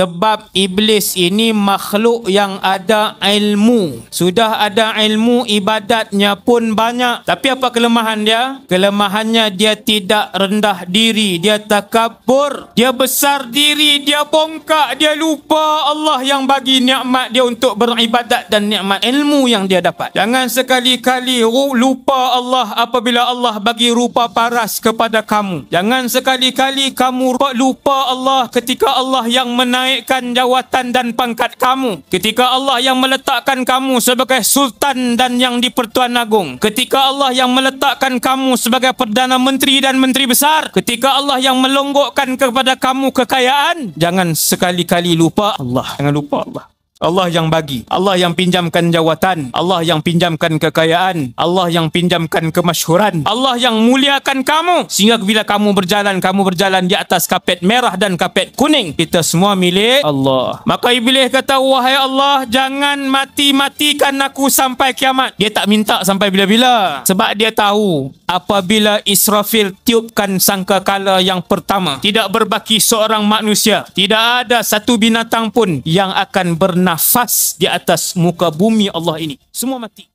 Sebab iblis ini makhluk yang ada ilmu. Sudah ada ilmu, ibadatnya pun banyak. Tapi apa kelemahan dia? Kelemahannya dia tidak rendah diri, dia takabur, dia besar diri, dia bongkak, dia lupa Allah yang bagi nikmat dia untuk beribadat dan nikmat ilmu yang dia dapat. Jangan sekali-kali lupa Allah apabila Allah bagi rupa paras kepada kamu. Jangan sekali-kali kamu lupa Allah ketika Allah yang menaikkan jawatan dan pangkat kamu. Ketika Allah yang meletakkan kamu sebagai sultan dan yang di-Pertuan Agong. Ketika Allah yang meletakkan kamu sebagai Perdana Menteri dan Menteri Besar. Ketika Allah yang melonggokkan kepada kamu kekayaan. Jangan sekali-kali lupa Allah. Jangan lupa Allah. Allah yang bagi, Allah yang pinjamkan jawatan, Allah yang pinjamkan kekayaan, Allah yang pinjamkan kemasyhuran, Allah yang muliakan kamu sehingga bila kamu berjalan di atas kapet merah dan kapet kuning, kita semua milik Allah. Maka iblis kata, wahai Allah, jangan mati-matikan aku sampai kiamat. Dia tak minta sampai bila-bila, sebab dia tahu apabila Israfil tiupkan sangkakala yang pertama, tidak berbaki seorang manusia, tidak ada satu binatang pun yang akan bernafas di atas muka bumi Allah ini. Semua mati.